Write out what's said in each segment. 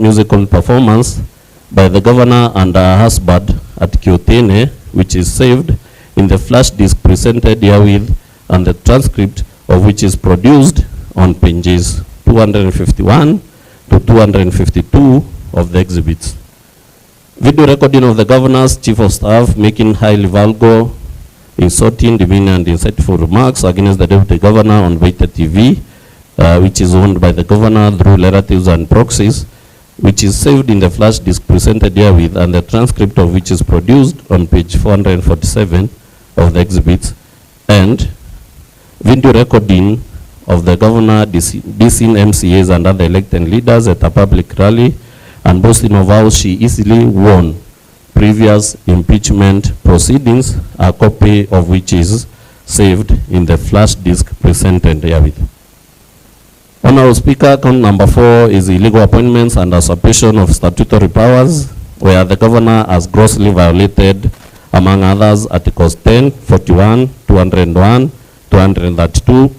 musical performance by the governor and her husband at Kiotene, which is saved in the flash disk presented herewith, and the transcript of which is produced on pages 251 to 252 of the exhibits. Video recording of the governor's chief of staff making highly vulgar, insulting, demeaning, and insightful remarks against the deputy governor on Vita TV, which is owned by the governor through relatives and proxies, which is saved in the flash disk presented herewith, and the transcript of which is produced on page 447 of the exhibits, and video recording of the governor dissing MCAs and other elected leaders at a public rally and boasting of how she easily won previous impeachment proceedings, a copy of which is saved in the flash disk presented herewith. Honorable Speaker, count number 4 is illegal appointments and usurpation of statutory powers, where the governor has grossly violated, among others, Articles 10, 41, 201, 232,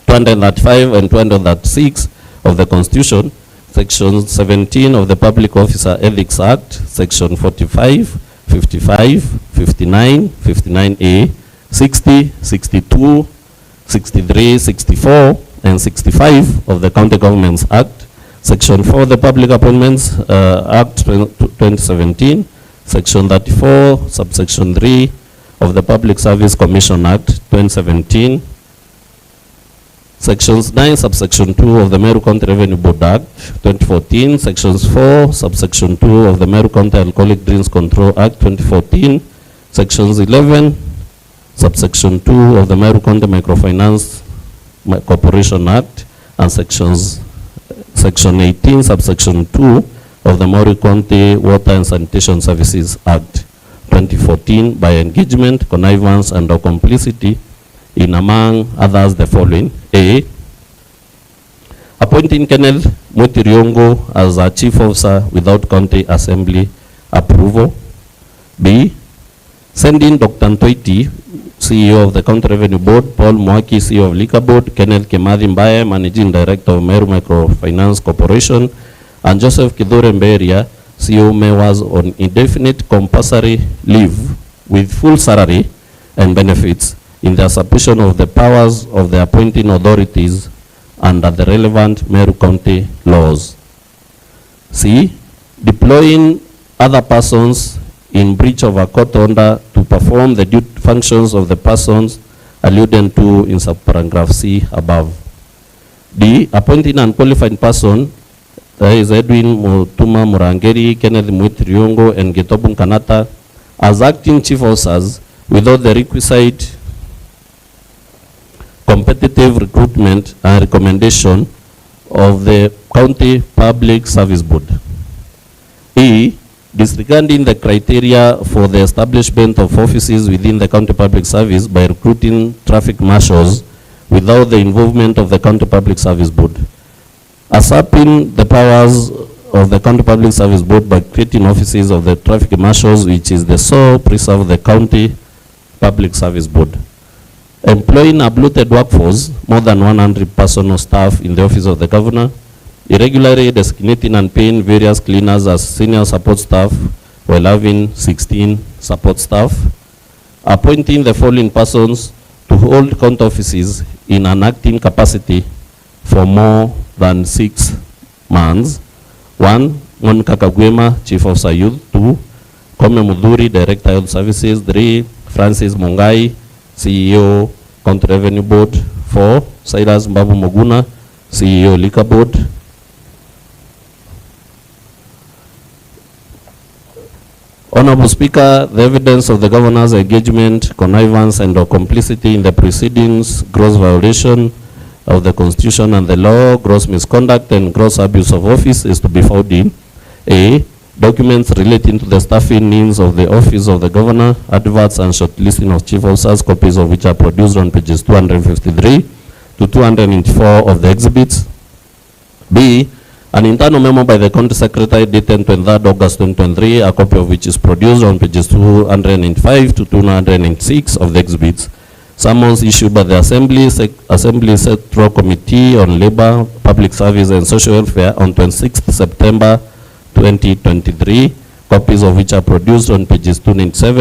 235, and 236 of the Constitution, Section 17 of the Public Officer Ethics Act, Section 45, 55, 59, 59A, 60, 62, 63, 64, and 65 of the County Governments Act, Section 4 of the Public Appointments Act 2017, Section 34, Subsection 3 of the Public Service Commission Act 2017, Sections 9, Subsection 2 of the Meru County Revenue Board Act 2014, Sections 4, Subsection 2 of the Meru County Alcoholic Drinks Control Act 2014, Sections 11, Subsection 2 of the Meru County Microfinance Corporation Act, and Section 18, Subsection 2 of the Meru County Water and Sanitation Services Act 2014 by engagement, connivance, and or complicity in, among others, the following. A, appointing Kenneth Mutiriongo as a chief officer without county assembly approval. B, sending Dr. Ntoiti, CEO of the County Revenue Board, Paul Mwaki, CEO of Liquor Board, Kenneth Kimathi Mbaye, Managing Director of Meru Microfinance Corporation, and Joseph Kidhure Mberia, CEO Mewaz, on indefinite compulsory leave with full salary and benefits in the usurpation of the powers of the appointing authorities under the relevant Meru County laws. C, deploying other persons in breach of a court order to perform the functions of the persons alluded to in subparagraph C above. D, appointing unqualified person, that is Edwin Mutuma Murangeri, Kenneth Mutiriongo, and Gitobun Kanata, as acting chief officers without the requisite competitive recruitment and recommendation of the County Public Service Board. E, disregarding the criteria for the establishment of offices within the County Public Service by recruiting traffic marshals without the involvement of the County Public Service Board. Usurping the powers of the County Public Service Board by creating offices of the traffic marshals, which is the sole preserve of the County Public Service Board. Employing a bloated workforce, more than 100 personal staff in the office of the governor, irregularly designating and paying various cleaners as senior support staff while having 16 support staff, appointing the following persons to hold county offices in an acting capacity for more than 6 months. 1, Monica Kagwema, Chief Officer Youth. 2, Kome Mudhuri, Director Health Services. 3, Francis Mungai, CEO, County Revenue Board. 4, Silas Mbabu Moguna, CEO, Liquor Board. Honorable Speaker, the evidence of the governor's engagement, connivance, and or complicity in the proceedings, gross violation of the Constitution and the law, gross misconduct, and gross abuse of office is to be found in A, documents relating to the staffing needs of the office of the governor, adverts and shortlisting of chief officers, copies of which are produced on pages 253 to 294 of the exhibits. B, an internal memo by the County Secretary dated 23rd August 2023, a copy of which is produced on pages 295 to 296 of the exhibits. Summons issued by the Assembly Central Committee on Labor, Public Service and Social Welfare on 26th September 2023, copies of which are produced on pages 297